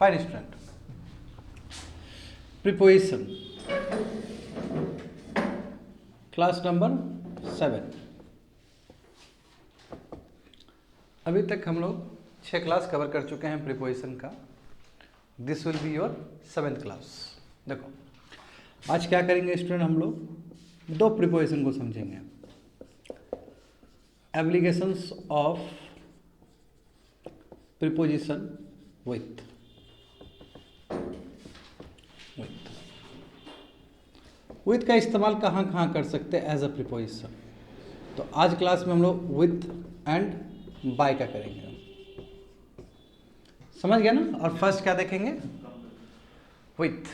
Fine student, preposition class number 7। अभी तक हम लोग 6 क्लास कवर कर चुके हैं प्रीपोजिशन का। This will be your 7th class. देखो आज क्या करेंगे स्टूडेंट, हम लोग 2 प्रीपोजिशन को समझेंगे। Applications of preposition with with का इस्तेमाल कहाँ कहाँ कर सकते हैं एज अ प्रीपोजिशन। तो आज क्लास में हम लोग विथ एंड बाय का करेंगे, समझ गया ना। और फर्स्ट क्या देखेंगे, विथ,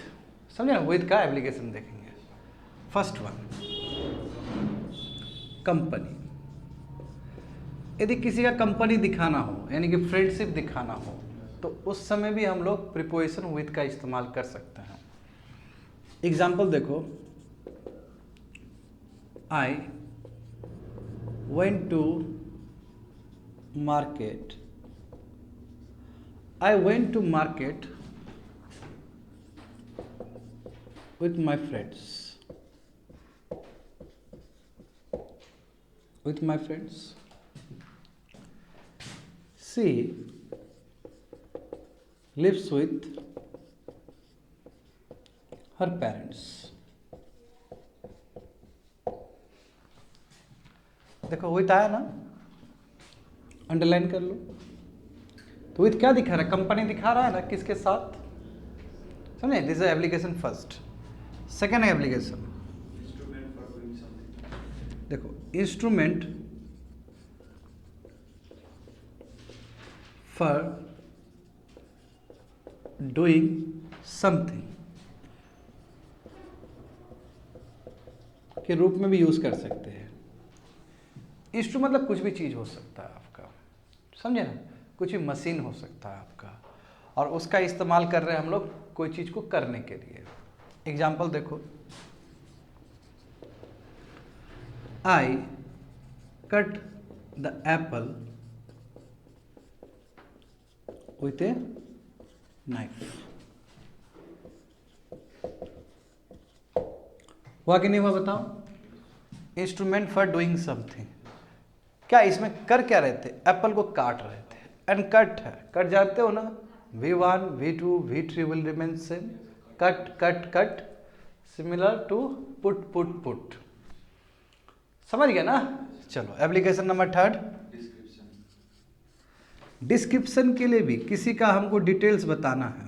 समझे ना, विथ का एप्लीकेशन देखेंगे। First one, company. यदि किसी का कंपनी दिखाना हो यानी कि फ्रेंडशिप दिखाना हो तो उस समय भी हम लोग प्रीपोजिशन विथ का इस्तेमाल कर सकते हैं। एग्जाम्पल देखो, I went to market. I went to market with my friends. With my friends. She lives with her parents. देखो विथ आया ना, अंडरलाइन कर लो। तो विथ क्या दिखा रहा है, कंपनी दिखा रहा है ना, किसके साथ, समझे। This is application first. Second application देखो, इंस्ट्रूमेंट फॉर डूइंग समथिंग के रूप में भी यूज कर सकते हैं। इंस्ट्रूमेंट मतलब कुछ भी चीज़ हो सकता है आपका, समझे ना, कुछ भी मशीन हो सकता है आपका, और उसका इस्तेमाल कर रहे हैं हम लोग कोई चीज़ को करने के लिए। एग्जाम्पल देखो, I cut the Apple with a knife. हुआ कि नहीं हुआ बताओ। इंस्ट्रूमेंट फॉर डूइंग समथिंग, क्या इसमें कर क्या रहे थे, एप्पल को काट रहे थे। एंड कट है, कट जानते हो ना, V1 V2 V3 will remain same. Cut cut cut similar to put put put, समझ गया ना। चलो एप्लीकेशन नंबर थर्ड, डिस्क्रिप्शन के लिए भी किसी का हमको डिटेल्स बताना है,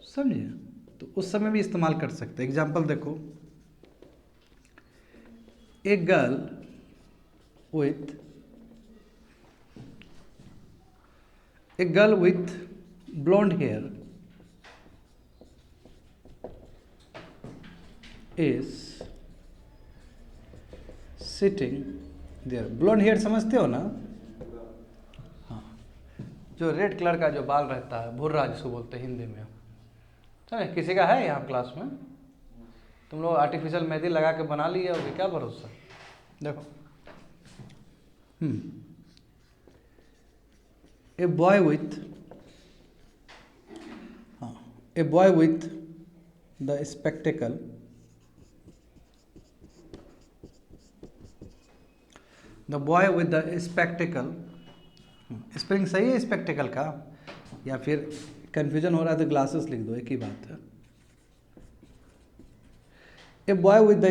समझे, तो उस समय भी इस्तेमाल कर सकते हैं। एग्जाम्पल देखो, a girl with blonde hair is sitting there. blonde hair समझते हो ना, हाँ, जो रेड कलर का जो बाल रहता है, भुर्रा जिसको बोलते हैं हिंदी में, चले। किसी का है यहाँ क्लास में, तुम लोग आर्टिफिशियल मेहंदी लगा के बना लिए होगे, क्या भरोसा। देखो, a boy with the spectacle spelling सही है स्पेक्टिकल का, या फिर कंफ्यूजन हो रहा है तो ग्लासेस लिख दो, एक ही बात है। A boy with the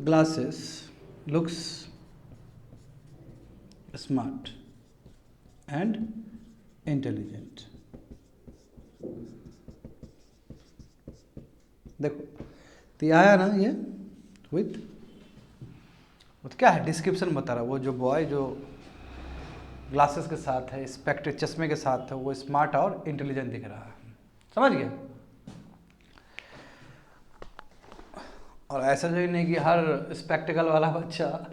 glasses looks smart and intelligent. देखो तो ये आया ना, ये विथ क्या है, डिस्क्रिप्शन बता रहा है। वो जो बॉय जो ग्लासेस के साथ है, स्पेक्ट चश्मे के साथ है, वो स्मार्ट और इंटेलिजेंट दिख रहा है, समझ गए। और ऐसा जो ही नहीं कि हर स्पेक्टिकल वाला बच्चा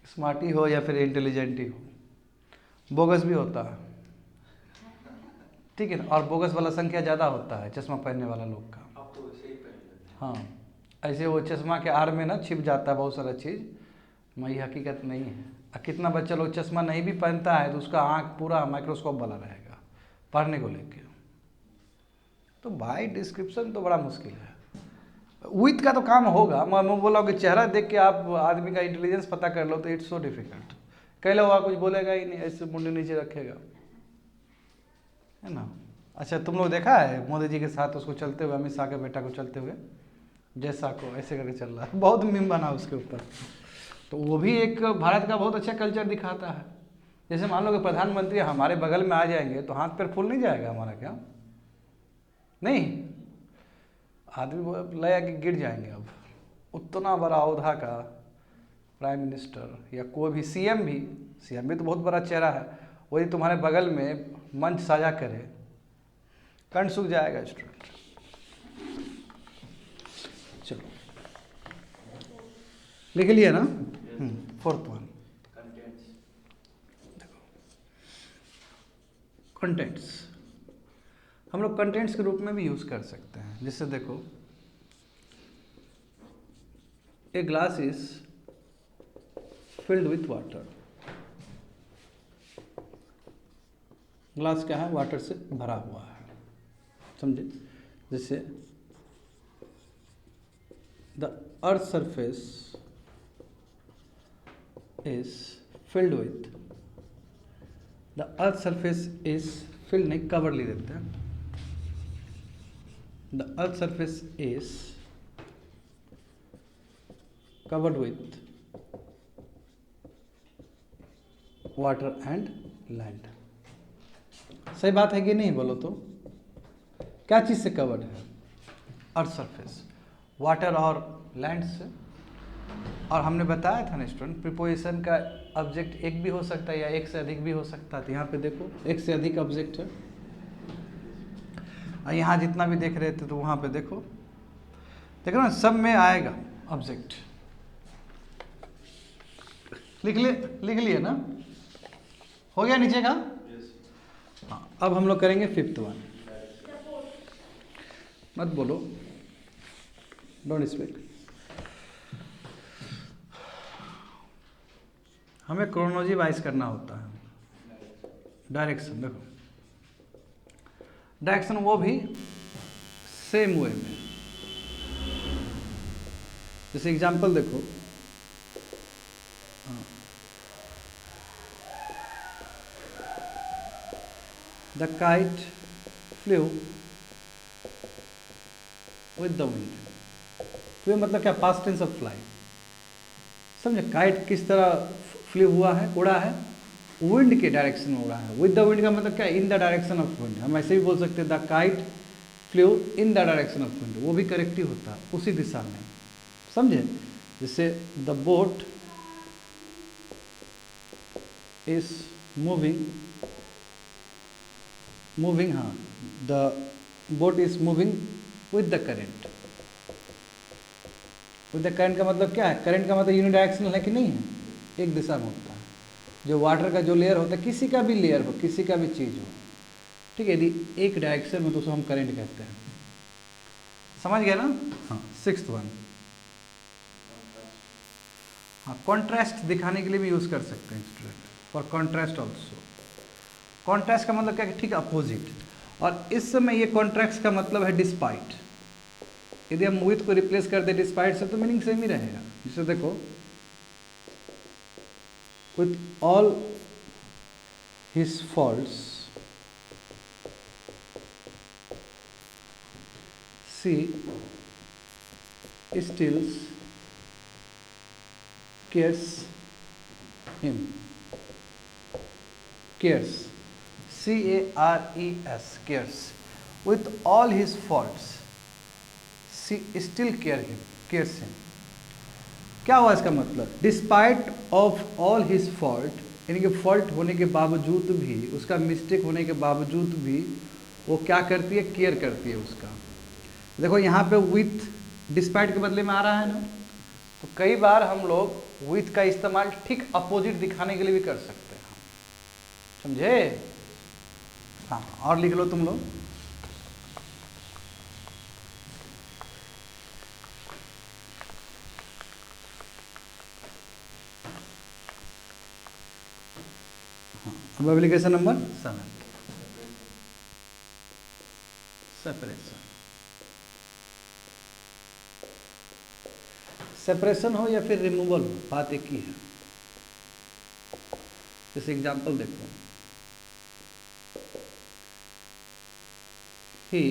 स्मार्ट ही हो या फिर इंटेलिजेंट ही हो, बोगस भी होता है, ठीक है ना। और बोगस वाला संख्या ज़्यादा होता है चश्मा पहनने वाला लोग का। अब तो वैसे ही पहन, हाँ, ऐसे वो चश्मा के आड़ में ना छिप जाता है बहुत सारा चीज़, मई हकीकत नहीं है। कितना बच्चा लोग चश्मा नहीं भी पहनता है तो उसका आँख पूरा माइक्रोस्कोप वाला रहेगा, पढ़ने को लेके। तो भाई डिस्क्रिप्शन तो बड़ा मुश्किल है। विथ का तो काम होगा, मैं बोला कि चेहरा देख के आप आदमी का इंटेलिजेंस पता कर लो, तो इट्स सो डिफिकल्ट। कई लोग कुछ बोलेगा ही नहीं, ऐसे मुंडे नीचे रखेगा, है ना। अच्छा, तुम लोग देखा है मोदी जी के साथ उसको चलते हुए, अमित शाह के बेटा को चलते हुए, जैसा को ऐसे करके चल रहा है, बहुत मीम बना उसके ऊपर। तो वो भी एक भारत का बहुत अच्छा कल्चर दिखाता है। जैसे मान लो कि प्रधानमंत्री हमारे बगल में आ जाएंगे तो हाथ पैर फूल नहीं जाएगा हमारा क्या? नहीं, आदमी लगा कि गिर जाएंगे। अब उतना बड़ा औहदा का प्राइम मिनिस्टर या कोई भी सीएम भी तो बहुत बड़ा चेहरा है, वही तुम्हारे बगल में मंच साझा करे, कंठ सूख जाएगा स्टूडेंट। चलो लिख लिया ना? Fourth one, contents. हम लोग कंटेंट्स के रूप में भी यूज कर सकते हैं। जिससे देखो, a glass is filled with water. Glass क्या है? वाटर से भरा हुआ है, समझे। जैसे the earth surface is filled with, the earth surface is filled, नहीं कवर ले देते हैं। The earth surface is covered with water and land. सही बात है कि नहीं? बोलो तो क्या चीज से कवर्ड है? अर्थ सरफेस, वाटर और लैंड से। और हमने बताया था ना स्टूडेंट, प्रीपोजिशन का ऑब्जेक्ट एक भी हो सकता है या एक से अधिक भी हो सकता है। तो यहाँ पे देखो एक से अधिक ऑब्जेक्ट है, और यहाँ जितना भी देख रहे थे तो वहाँ पे देखो ना, सब में आएगा ऑब्जेक्ट। लिख लिए ना? हो गया नीचे का? हाँ, अब हम लोग करेंगे फिफ्थ वन। मत बोलो, डोंट स्पीक। हमें क्रोनोलॉजी वाइज करना होता है। डायरेक्शन देखो, डायरेक्शन वो भी सेम वे में। जैसे एग्जांपल देखो, the kite flew with the wind. Flew मतलब क्या? Past tense of fly. समझे? काइट किस तरह फ्लू हुआ है, उड़ा है? विंड के डायरेक्शन में उड़ा है। विद द विंड का मतलब क्या? In the direction of wind. हम ऐसे भी बोल सकते हैं the kite flu in the direction of wind, वो भी करेक्टिव होता है, उसी दिशा में। समझे? जैसे द बोट इज मूविंग, हाँ, the boat is moving with the current. With the current का मतलब क्या है? करंट का मतलब यूनिडायरेक्शनल है कि नहीं है? एक दिशा में होता है। जो वाटर का जो लेयर होता है, किसी का भी लेयर हो, किसी का भी चीज हो, ठीक है, यदि एक डायरेक्शन में तो उसको हम करंट कहते हैं। समझ गए ना? हाँ, सिक्स्थ वन। हाँ, कॉन्ट्रास्ट दिखाने के लिए भी यूज कर सकते हैं student, for contrast also. Contrast का मतलब क्या है? ठीक अपोजिट। और इस समय ये कॉन्ट्रास्ट का मतलब है डिस्पाइट। यदि हम विथ को रिप्लेस कर दे डिस्पाइट से तो मीनिंग सेम ही रहेगा। जैसे देखो, with all his faults she still cares him. Cares, C-A-R-E-S, cares. With all his faults, she still cares him. क्या हुआ इसका मतलब? Despite of all his fault, यानी कि फॉल्ट होने के बावजूद भी, उसका मिस्टेक होने के बावजूद भी वो क्या करती है? केयर करती है उसका। देखो यहाँ पे विथ डिस्पाइट के बदले में आ रहा है ना, तो कई बार हम लोग विथ का इस्तेमाल ठीक अपोजिट दिखाने के लिए भी कर सकते हैं। समझे? हाँ, और लिख लो तुम लोग। अब एप्लीकेशन नंबर 7। सेपरेशन। सेपरेशन हो या फिर रिमूवल हो, बात एक ही है। जैसे एग्जांपल देखो, ही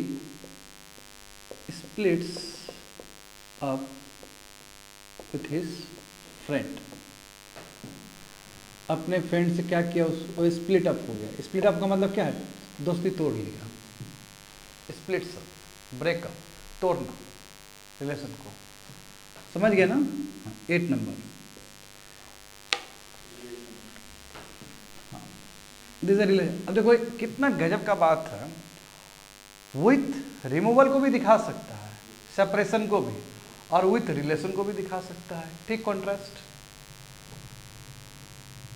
splits up with his friend। अपने फ्रेंड से क्या किया, वो स्प्लिट अप हो गया। स्प्लिट अप का मतलब क्या है, दोस्ती तोड़ लिया। स्प्लिट्स अप, ब्रेकअप, तोड़ना रिलेशन को, समझ गया ना। 8 नंबर, दिस इज रिलेशन। अब देखो कितना गजब का बात है, विथ रिमूवल को भी दिखा सकता है, सेपरेशन को भी, और विथ रिलेशन को भी दिखा सकता है। ठीक, कॉन्ट्रास्ट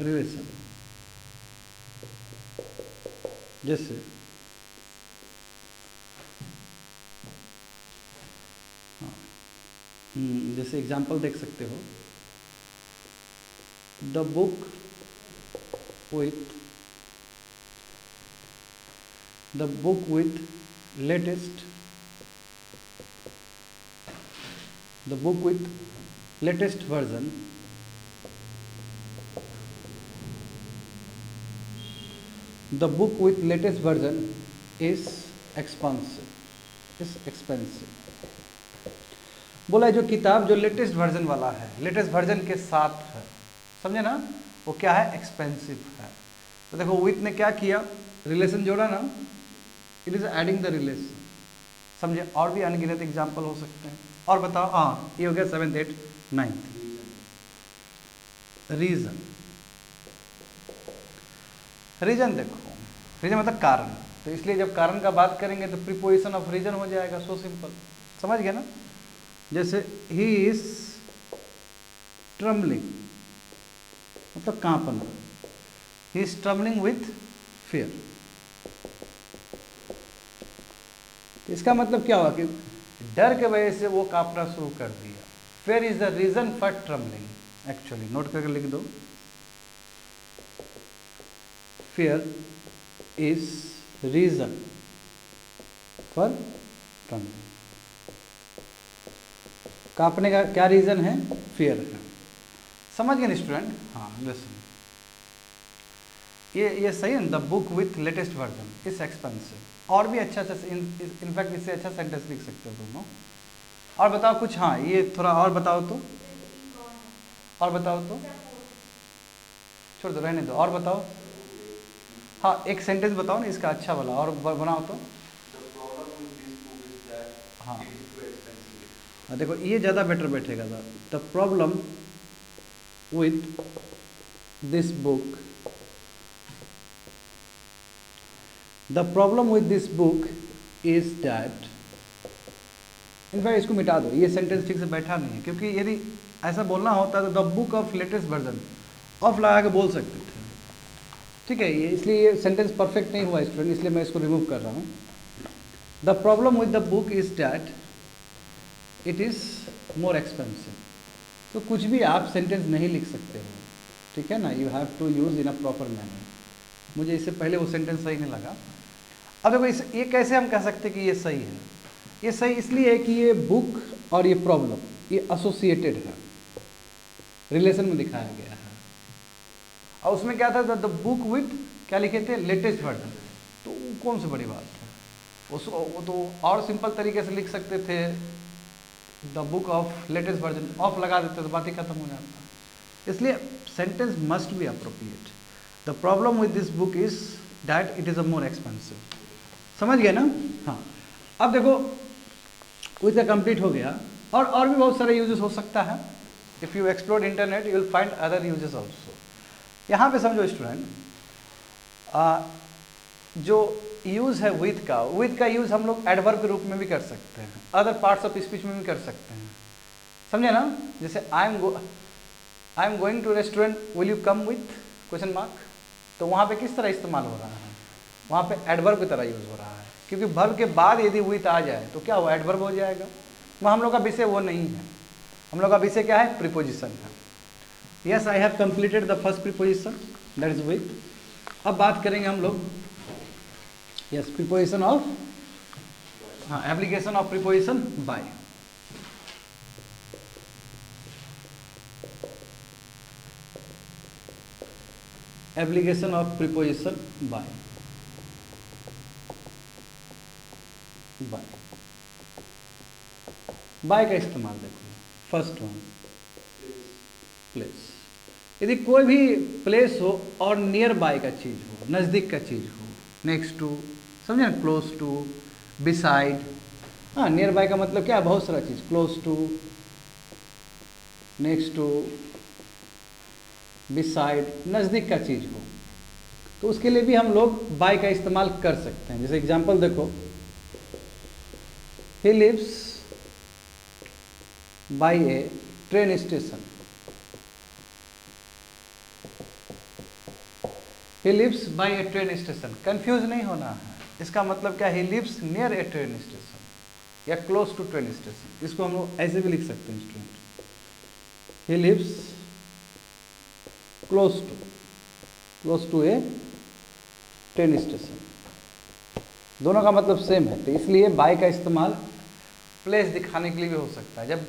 रिलेशन। जैसे जैसे एग्जांपल देख सकते हो, the book with latest version is expensive। बोला है जो किताब जो लेटेस्ट वर्जन वाला है, लेटेस्ट वर्जन के साथ है, समझे ना, वो क्या है, एक्सपेंसिव है। तो देखो विथ ने क्या किया, रिलेशन जोड़ा ना, it is adding the relation, समझे। और भी अनगिनत एग्जाम्पल हो सकते हैं। और बताओ, हाँ ये हो गया 7th 8th 9th। Reason, reason देखो, रीजन मतलब कारण, तो इसलिए जब कारण का बात करेंगे तो प्रीपोजिशन ऑफ रीजन हो जाएगा, सो सिंपल, समझ गए ना। जैसे ही इज ट्रम्बलिंग, मतलब कांपना, he is trembling with fear. इसका मतलब क्या हुआ कि डर के वजह से वो कांपना शुरू कर दिया। Fear is the reason for trembling, actually note करके लिख दो, fear is reason for trembling. कांपने का क्या रीजन है, फियर है। समझ गए स्टूडेंट। हाँ लिसन, ये सही है। The book with latest version is expensive. और भी अच्छा इनफैक्ट इससे अच्छा सेंटेंस लिख सकते हो दोनों। और बताओ कुछ, हाँ ये थोड़ा और बताओ तो, और बताओ तो, छोड़ दो, रहने दो, और बताओ। हाँ एक सेंटेंस बताओ ना इसका अच्छा वाला, और बनाओ तो। हाँ देखो ये ज़्यादा बेटर बैठेगा। The problem with this book, the problem with this book is that, in fact इसको मिटा दो, ये सेंटेंस ठीक से बैठा नहीं है, क्योंकि यदि ऐसा बोलना होता तो the book of latest version of लगा के बोल सकते थे, ठीक है। ये इसलिए ये सेंटेंस परफेक्ट नहीं हुआ स्टूडेंट, इसलिए मैं इसको रिमूव कर रहा हूँ। The problem with the book is that it is more expensive. तो कुछ भी आप सेंटेंस नहीं लिख सकते हो, ठीक है ना, you have to use in a proper manner. मुझे इससे पहले वो सेंटेंस सही नहीं लगा। अब देखो ये कैसे हम कह सकते कि ये सही है। ये सही इसलिए है कि ये बुक और ये प्रॉब्लम ये एसोसिएटेड है, रिलेशन में दिखाया गया है। और उसमें क्या था, द बुक विथ क्या लिखे थे, लेटेस्ट वर्जन। तो कौन सी बड़ी बात है, उसको वो तो और सिंपल तरीके से लिख सकते थे, the book of latest version, of लगा देते तो बात ही खत्म हो जाता। इसलिए sentence must be appropriate. The problem with this book is that it is a more expensive. समझ गए ना। हाँ अब देखो विथ का कंप्लीट हो गया, और भी बहुत सारे यूजेस हो सकता है। If you explore internet you will find other uses also. यहाँ पे समझो स्टूडेंट, जो यूज़ है विथ का यूज़ हम लोग एडवर्ब के रूप में भी कर सकते हैं, अदर पार्ट्स ऑफ स्पीच में भी कर सकते हैं, समझे ना। जैसे I am going to restaurant, will you come with question mark. तो वहाँ पे किस तरह इस्तेमाल हो रहा है, वहाँ पे एडवर्ब की तरह यूज़ हो रहा है, क्योंकि वर्ब के बाद यदि विथ आ जाए तो क्या हुआ, एडवर्ब हो जाएगा। वह हम लोग का विषय वो नहीं है, हम लोग का विषय क्या है, प्रीपोजिशन है। Yes I have completed the first preposition that is with. अब बात करेंगे हम लोग, यस प्रीपोजिशन ऑफ हाँ, application of preposition by. Application of preposition by. By, by का इस्तेमाल देखो, फर्स्ट वन प्लेस। यदि कोई भी प्लेस हो और नियर बाय का चीज हो, नज़दीक का चीज हो, नेक्स्ट टू, समझे ना, क्लोज टू, बिसाइड। हाँ, नियर बाय का मतलब क्या है, बहुत सारा चीज, close to, next to, beside, नज़दीक का चीज हो, तो उसके लिए भी हम लोग बाय का इस्तेमाल कर सकते हैं। जैसे एग्जांपल देखो, he lives by a train station. He lives by a train station, confuse नहीं होना है। इसका मतलब क्या, he lives near a train station या क्लोज टू ट्रेन स्टेशन। इसको हम लोग ऐसे भी लिख सकते हैं student, he lives close to a train station. दोनों का मतलब सेम है, तो इसलिए बाय का इस्तेमाल प्लेस दिखाने के लिए भी हो सकता है। जब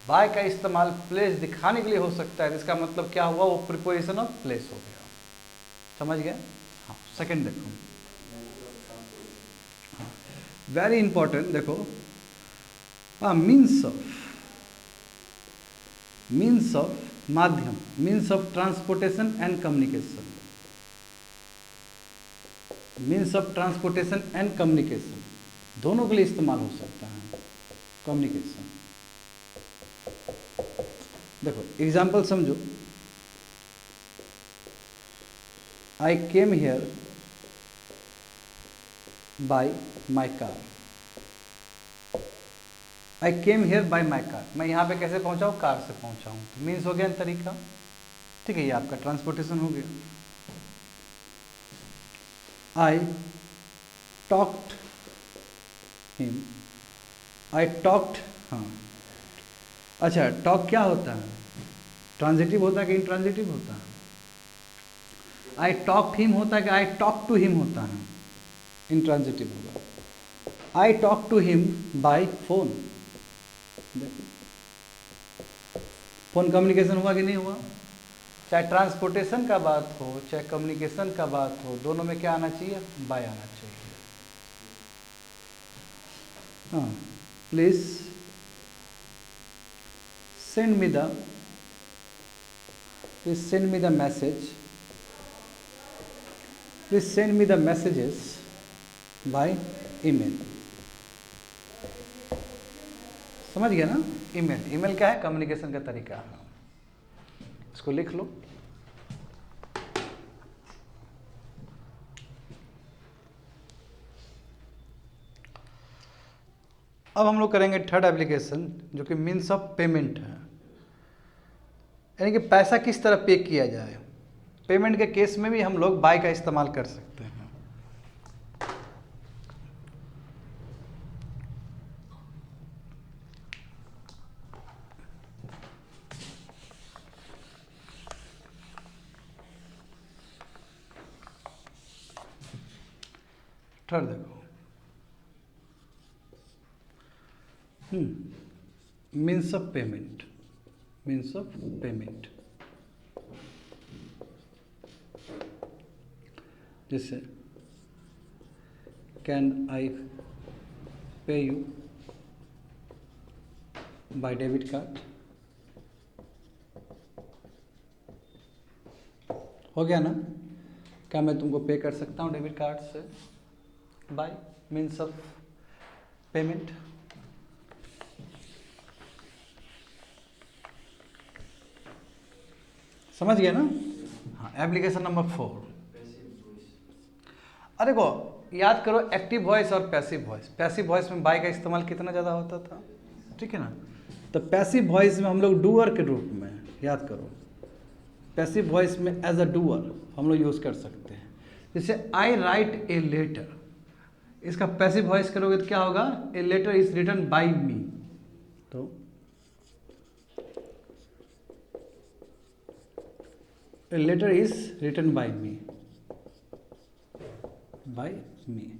बाय का इस्तेमाल प्लेस दिखाने के लिए हो सकता है, तो इसका मतलब क्या हुआ, वो प्रीपोजिशन ऑफ प्लेस हो गया। समझ गया? हाँ, सेकंड देखो, हाँ, वेरी इंपॉर्टेंट देखो, हाँ, मीन्स ऑफ माध्यम, means of transportation and communication. Means of transportation and communication दोनों के लिए इस्तेमाल हो सकता है। कम्युनिकेशन देखो, एग्जाम्पल समझो, I came here by my car. I came here by my car, मैं यहाँ पे कैसे पहुँचा हूँ, कार से पहुँचा हूँ। तो मीन्स हो गया तरीका, ठीक है, ये आपका ट्रांसपोर्टेशन हो गया। I talked him, I talked, हाँ, अच्छा, टॉक क्या होता है, ट्रांजिटिव होता है कि इंट्रांजिटिव होता है? आई टॉक्ड हिम होता है कि आई टॉक टू हिम होता है? इंट्रांजिटिव होगा। I talk to him by phone, phone communication हुआ कि नहीं हुआ? चाहे ट्रांसपोर्टेशन का बात हो, चाहे कम्युनिकेशन का बात हो, दोनों में क्या आना चाहिए, बाय आना चाहिए। हाँ, please send me the message, please send me the messages by email। समझ गया ना? ईमेल, ईमेल क्या है, कम्युनिकेशन का तरीका है। इसको लिख लो। अब हम लोग करेंगे थर्ड एप्लीकेशन, जो कि मीन्स ऑफ पेमेंट है, यानी कि पैसा किस तरह पे किया जाए। पेमेंट के केस में भी हम लोग बाय का इस्तेमाल कर सकते हैं। थर्ड देखो, means of payment, means of payment, जैसे कैन आई पे यू बाय डेबिट कार्ड, हो गया ना? क्या मैं तुमको पे कर सकता हूँ डेबिट कार्ड से? Bye means of payment. समझ गया ना? हाँ, एप्लीकेशन नंबर 4। अरे को याद करो, एक्टिव वॉइस और पैसिव वॉइस। पैसिव वॉइस में बाय का इस्तेमाल कितना ज़्यादा होता था, ठीक है ना? तो पैसिव वॉइस में हम लोग डूअर के रूप में, याद करो, पैसिव वॉइस में एज अ डूअर हम लोग यूज़ कर सकते हैं। जैसे आई राइट ए लेटर, इसका पैसिव वॉइस करोगे तो क्या होगा, a letter is written by me. तो a letter is written by me, by me.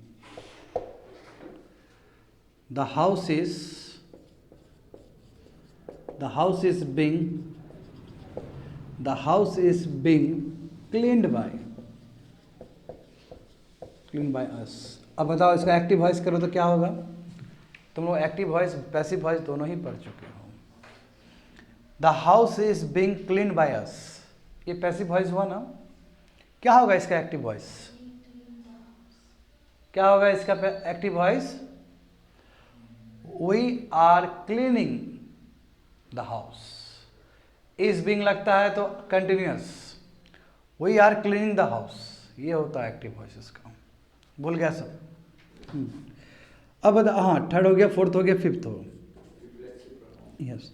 The house is being cleaned by us. अब बताओ इसका एक्टिव वॉइस करो तो क्या होगा। तुम लोग एक्टिव वॉइस पैसिव वॉइस दोनों ही पढ़ चुके हो। The house is being cleaned by अस, ये पैसिव वॉइस हुआ ना। क्या होगा इसका एक्टिव वॉइस? क्या होगा इसका active voice? We are cleaning the house. Is being लगता है तो continuous, we are cleaning the house, ये होता है एक्टिव वॉइस इसका। भूल गया सब? अब हाँ, थर्ड हो गया, फोर्थ हो गया, फिफ्थ हो। यस,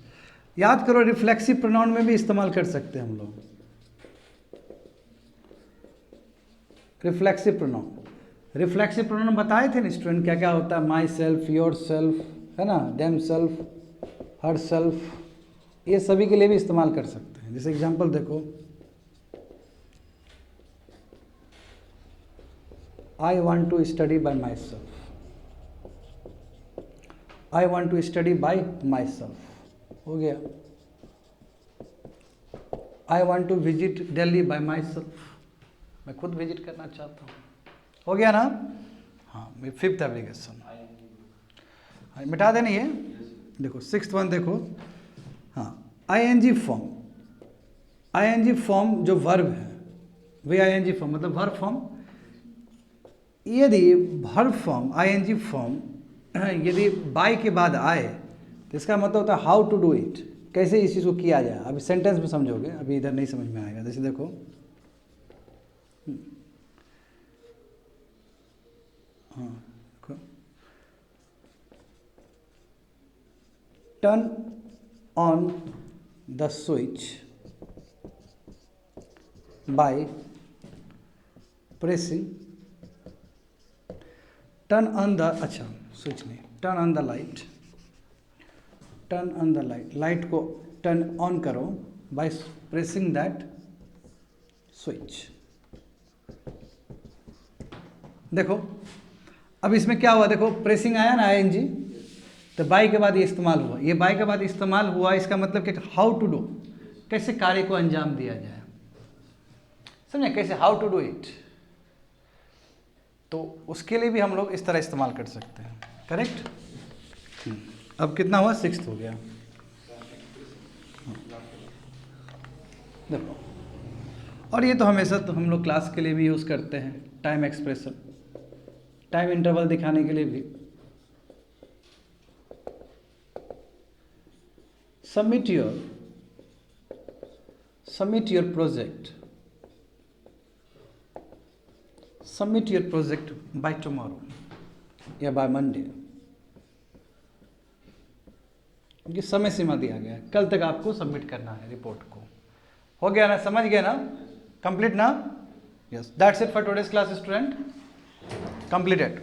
याद करो रिफ्लेक्सिव प्रोनाउन में भी इस्तेमाल कर सकते हैं हम लोग। रिफ्लेक्सिव प्रोनाउन बताए थे ना स्टूडेंट, क्या क्या होता है। माई सेल्फ, योर सेल्फ, है ना, देम सेल्फ, हर सेल्फ, ये सभी के लिए भी इस्तेमाल कर सकते हैं। जैसे एग्जांपल देखो, I want to study by myself, I want to study by myself, हो गया। I want to visit Delhi by myself, मैं खुद विजिट करना चाहता हूँ, हो गया ना। हाँ, फिफ्थ एप्लीकेशन मिटा देनी है। देखो सिक्स्थ वन देखो, हाँ, आईएनजी फॉर्म जो वर्ब है, वे आईएनजी फॉर्म मतलब वर्ब फॉर्म। यदि वर्ब फॉर्म आईएनजी फॉर्म यदि बाय के बाद आए तो इसका मतलब होता है हाउ टू डू इट, कैसे इस चीज़ को किया जाए। अभी सेंटेंस में समझोगे, अभी इधर नहीं समझ में आएगा। जैसे देखो, हाँ, turn on the switch by pressing, turn on the, अच्छा स्विच नहीं, turn on the light, turn on the light, light को टर्न ऑन करो बाय प्रेसिंग दैट स्विच। देखो अब इसमें क्या हुआ, देखो प्रेसिंग आया ना आईएनजी, तो बाय के बाद ये इस्तेमाल हुआ। ये बाय के बाद इस्तेमाल हुआ, इसका मतलब कि हाउ टू डू, कैसे कार्य को अंजाम दिया जाए, समझे, कैसे हाउ टू डू इट। तो उसके लिए भी हम लोग इस तरह इस्तेमाल कर सकते हैं। करेक्ट। अब कितना हुआ, सिक्स्थ हो गया। देखो, और ये तो हमेशा तो हम लोग क्लास के लिए भी यूज़ करते हैं, टाइम एक्सप्रेशन, टाइम इंटरवल दिखाने के लिए भी। Submit your project by tomorrow या बाय मंडे। ये समय सीमा दिया गया है, कल तक आपको सबमिट करना है रिपोर्ट को। हो गया ना, समझ गया ना, कंप्लीट ना। Yes, that's it for today's class student, completed.